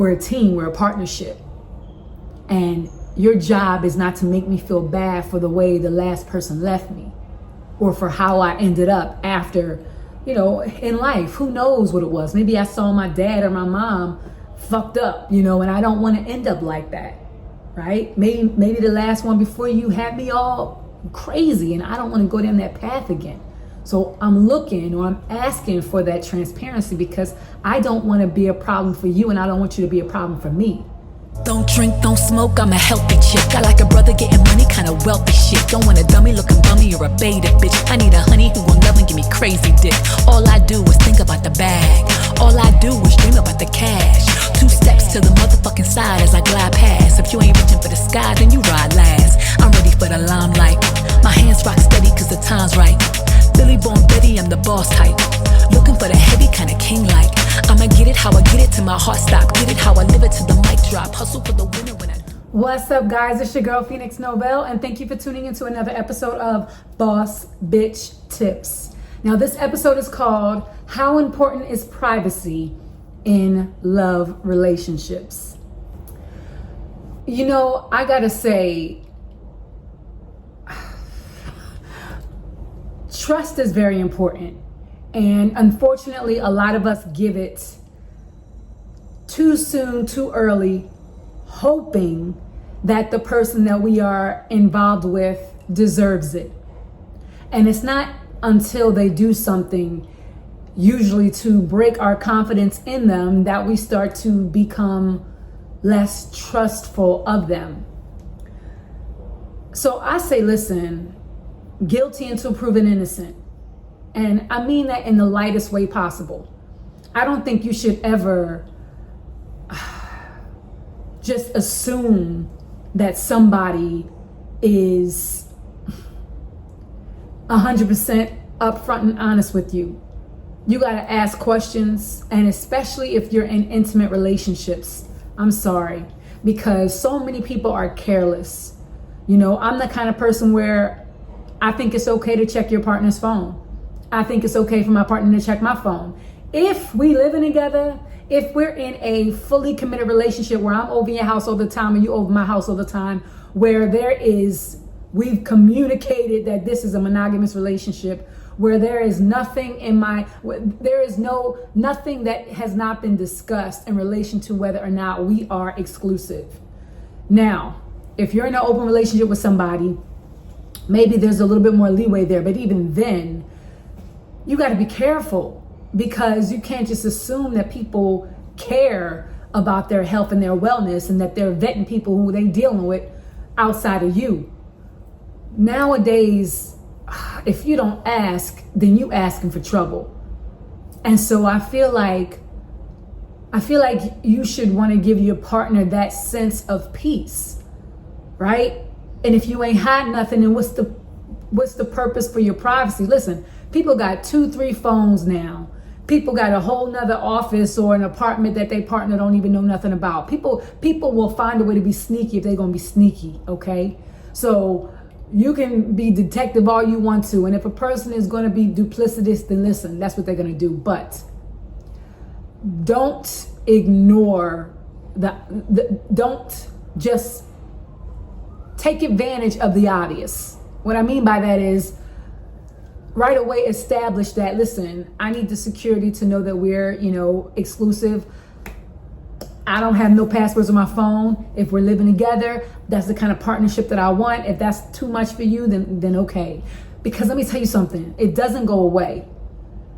we're a team, we're a partnership. And your job is not to make me feel bad for the way the last person left me or for how I ended up after, in life. Who knows what it was? Maybe I saw my dad or my mom fucked up, and I don't want to end up like that, right? Maybe the last one before you had me all crazy and I don't want to go down that path again. So I'm asking for that transparency because I don't want to be a problem for you and I don't want you to be a problem for me. Don't drink, don't smoke, I'm a healthy chick. I like a brother getting money, kinda wealthy shit. Don't want a dummy looking bummy or a beta bitch. I need a honey who will love and give me crazy dick. All I do is think about the bag. All I do is dream about the cash. 2 steps to the motherfucking side as I glide past. If you ain't reaching for the sky, then you ride last. I'm ready for the limelight. My hands rock steady cause the time's right. Billy Bone Betty, I'm the boss type. Looking for the heavy kinda king-like. I'ma get it how I get it till my heart stop. Get it how I live it till the mic drop. Hustle for the winner when I... What's up, guys? It's your girl, Phoenix Novell, and thank you for tuning into another episode of Bawse Bitch Tips. Now, this episode is called How Important is Privacy in Love Relationships? I gotta say, trust is very important. And unfortunately, a lot of us give it too soon, too early, hoping that the person that we are involved with deserves it. And it's not until they do something, usually to break our confidence in them, that we start to become less trustful of them. So I say, listen, guilty until proven innocent. And I mean that in the lightest way possible. I don't think you should ever just assume that somebody is 100% upfront and honest with you. You got to ask questions, and especially if you're in intimate relationships. I'm sorry, because so many people are careless. I'm the kind of person where I think it's okay to check your partner's phone. I think it's okay for my partner to check my phone. If we living together, if we're in a fully committed relationship where I'm over your house all the time and you over my house all the time, where we've communicated that this is a monogamous relationship, where there is nothing nothing that has not been discussed in relation to whether or not we are exclusive. Now, if you're in an open relationship with somebody, maybe there's a little bit more leeway there, but even then, you got to be careful, because you can't just assume that people care about their health and their wellness and that they're vetting people who they dealing with outside of you. Nowadays, if you don't ask, then you asking for trouble. And so I feel like you should want to give your partner that sense of peace, right? And if you ain't hiding nothing, then what's the purpose for your privacy? Listen, people got 2-3 phones now. People got a whole nother office or an apartment that their partner don't even know nothing about. People will find a way to be sneaky if they're gonna be sneaky, okay? So you can be detective all you want to, and if a person is gonna be duplicitous, then listen, that's what they're gonna do. But don't ignore don't just take advantage of the obvious. What I mean by that is, right away establish that, listen, I need the security to know that we're, exclusive. I don't have no passwords on my phone. If we're living together, that's the kind of partnership that I want. If that's too much for you, then okay. Because let me tell you something, it doesn't go away.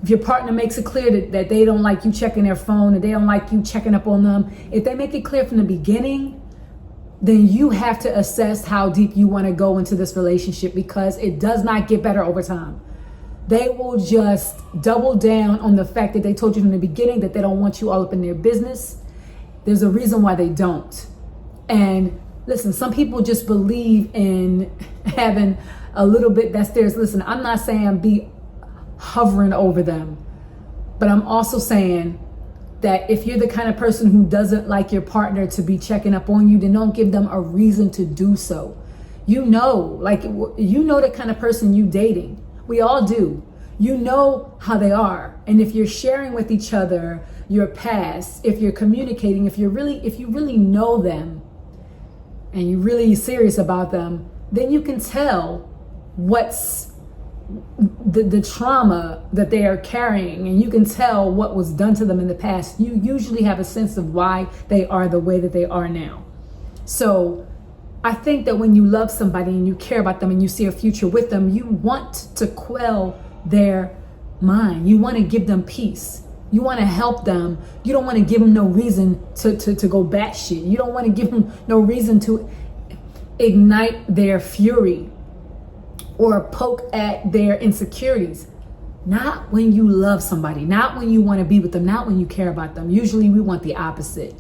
If your partner makes it clear that they don't like you checking their phone, or they don't like you checking up on them, if they make it clear from the beginning, then you have to assess how deep you want to go into this relationship, because it does not get better over time. They will just double down on the fact that they told you from the beginning that they don't want you all up in their business. There's a reason why they don't. And listen, some people just believe in having a little bit that's theirs. Listen, I'm not saying be hovering over them, but I'm also saying that if you're the kind of person who doesn't like your partner to be checking up on you, then don't give them a reason to do so. You know the kind of person you dating. We all do. You know how they are. And if you're sharing with each other, your past, if you're communicating, if you really know them and you're really serious about them, then you can tell what's the trauma that they are carrying, and you can tell what was done to them in the past. You usually have a sense of why they are the way that they are now. So I think that when you love somebody and you care about them and you see a future with them, you want to quell their mind. You want to give them peace. You want to help them. You don't want to give them no reason to go batshit. You don't want to give them no reason to ignite their fury or poke at their insecurities. Not when you love somebody, not when you want to be with them, not when you care about them. Usually we want the opposite.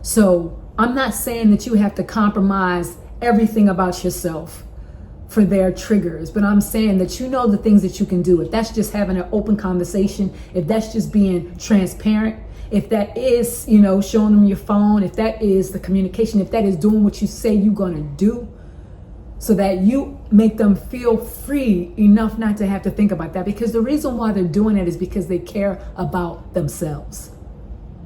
So I'm not saying that you have to compromise everything about yourself for their triggers, but I'm saying that you know the things that you can do. If that's just having an open conversation, if that's just being transparent, if that is, showing them your phone, if that is the communication, if that is doing what you say you're gonna do, so that you make them feel free enough not to have to think about that. Because the reason why they're doing it is because they care about themselves.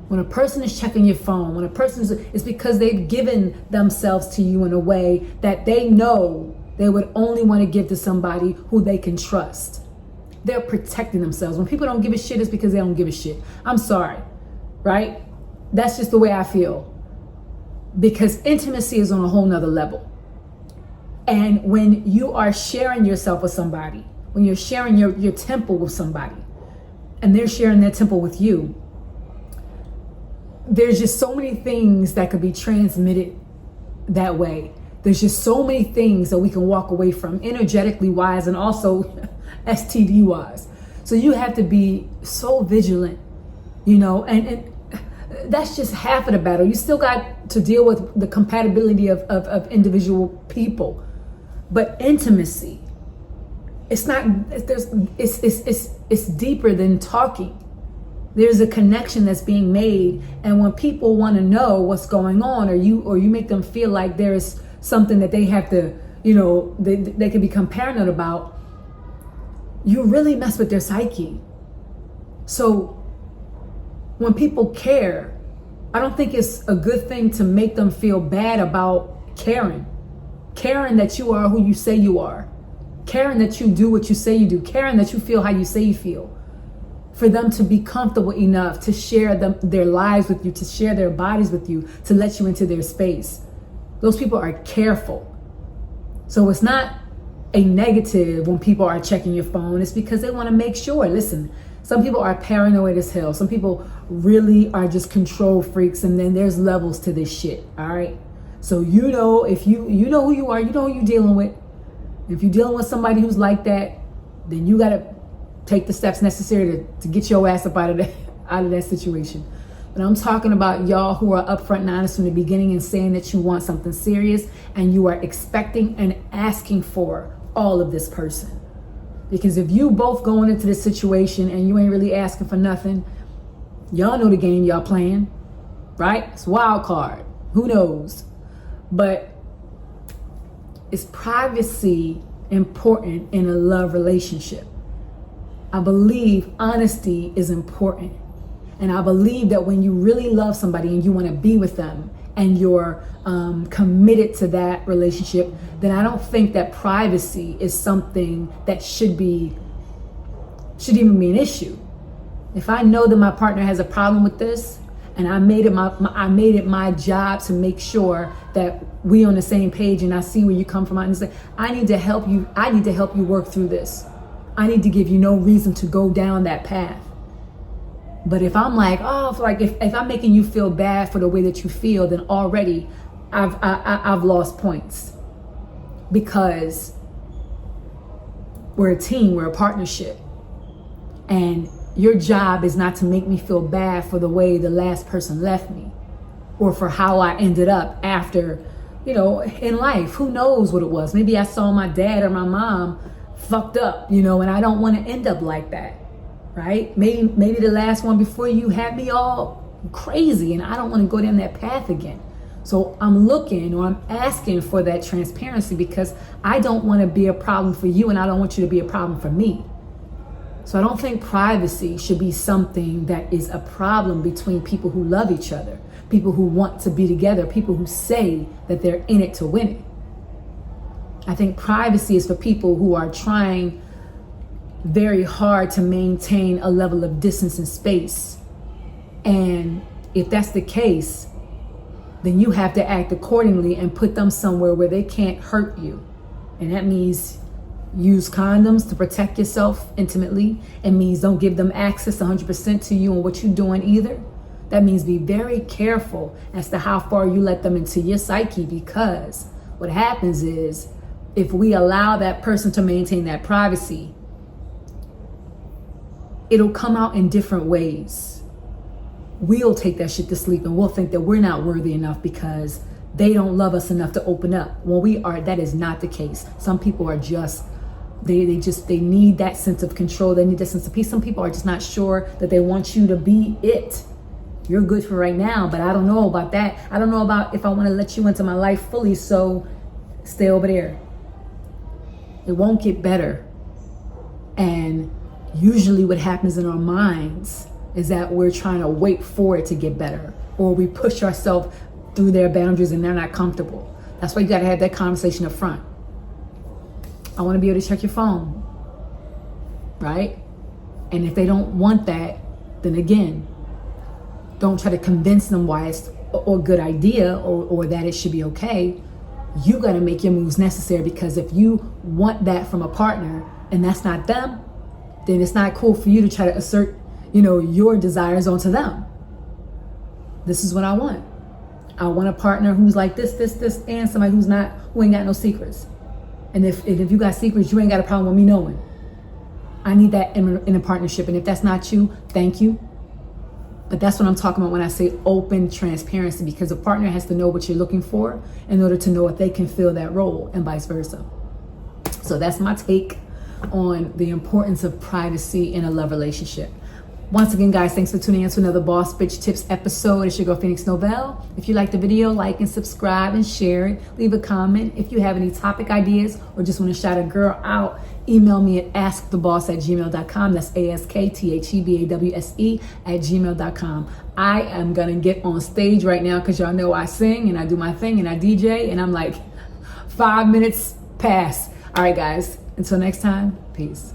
When a person is checking your phone, it's because they've given themselves to you in a way that they know they would only want to give to somebody who they can trust. They're protecting themselves. When people don't give a shit, it's because they don't give a shit. I'm sorry, right? That's just the way I feel. Because intimacy is on a whole nother level. And when you are sharing yourself with somebody, when you're sharing your temple with somebody, and they're sharing their temple with you, there's just so many things that could be transmitted that way. There's just so many things that we can walk away from, energetically wise and also STD wise. So you have to be so vigilant, and that's just half of the battle. You still got to deal with the compatibility of individual people. But intimacy, it's deeper than talking. There's a connection that's being made, and when people want to know what's going on, or you make them feel like there's something that they have to, they can become paranoid about, you really mess with their psyche. So when people care, I don't think it's a good thing to make them feel bad about caring that you are who you say you are, caring that you do what you say you do, caring that you feel how you say you feel. For them to be comfortable enough to share their lives with you, to share their bodies with you, to let you into their space. Those people are careful. So it's not a negative when people are checking your phone. It's because they want to make sure. Listen, some people are paranoid as hell. Some people really are just control freaks, and then there's levels to this shit, all right? So if you know who you are, you know who you're dealing with. If you're dealing with somebody who's like that, then you got to take the steps necessary to get your ass up out of that situation. But I'm talking about y'all who are upfront and honest from the beginning and saying that you want something serious, and you are expecting and asking for all of this person. Because if you both going into this situation and you ain't really asking for nothing, y'all know the game y'all playing, right? It's wild card. Who knows? But is privacy important in a love relationship? I believe honesty is important. And I believe that when you really love somebody and you want to be with them and you're committed to that relationship, then I don't think that privacy is something that should even be an issue. If I know that my partner has a problem with this, and I made it my job to make sure that we on the same page, and I see where you come from, I need to help you. I need to help you work through this. I need to give you no reason to go down that path. But if I'm like, if I'm making you feel bad for the way that you feel, then already I've lost points, because we're a team, we're a partnership, and your job is not to make me feel bad for the way the last person left me, or for how I ended up after, in life. Who knows what it was? Maybe I saw my dad or my mom fucked up, and I don't want to end up like that, right? Maybe the last one before you had me all crazy, and I don't want to go down that path again. So I'm asking for that transparency, because I don't want to be a problem for you, and I don't want you to be a problem for me. So I don't think privacy should be something that is a problem between people who love each other, people who want to be together, people who say that they're in it to win it. I think privacy is for people who are trying very hard to maintain a level of distance and space. And if that's the case, then you have to act accordingly and put them somewhere where they can't hurt you. And that means use condoms to protect yourself intimately. It means don't give them access 100% to you and what you're doing either. That means be very careful as to how far you let them into your psyche, because what happens is if we allow that person to maintain that privacy, it'll come out in different ways. We'll take that shit to sleep and we'll think that we're not worthy enough because they don't love us enough to open up. When we are, that is not the case. Some people are just, they need that sense of control. They need that sense of peace. Some people are just not sure that they want you to be it. You're good for right now, but I don't know about that. I don't know about if I want to let you into my life fully, so stay over there. It won't get better. And usually what happens in our minds is that we're trying to wait for it to get better, or we push ourselves through their boundaries and they're not comfortable. That's why you got to have that conversation up front. I want to be able to check your phone, right? And if they don't want that, then again, don't try to convince them why it's a good idea or that it should be okay. You got to make your moves necessary, because if you want that from a partner and that's not them, then it's not cool for you to try to assert, your desires onto them. This is what I want. I want a partner who's like this, and somebody who ain't got no secrets. And if you got secrets, you ain't got a problem with me knowing. I need that in a partnership. And if that's not you, thank you. But that's what I'm talking about when I say open transparency, because a partner has to know what you're looking for in order to know if they can fill that role, and vice versa. So that's my take on the importance of privacy in a love relationship. Once again, guys, thanks for tuning in to another Bawse Bitch Tips episode. It's your girl, Phoenix Novell. If you like the video, like and subscribe and share it. Leave a comment. If you have any topic ideas or just want to shout a girl out, email me at asktheboss@gmail.com. That's ASKTHEBAWSE@gmail.com. I am going to get on stage right now because y'all know I sing and I do my thing and I DJ, and I'm like 5 minutes past. All right, guys. Until next time, peace.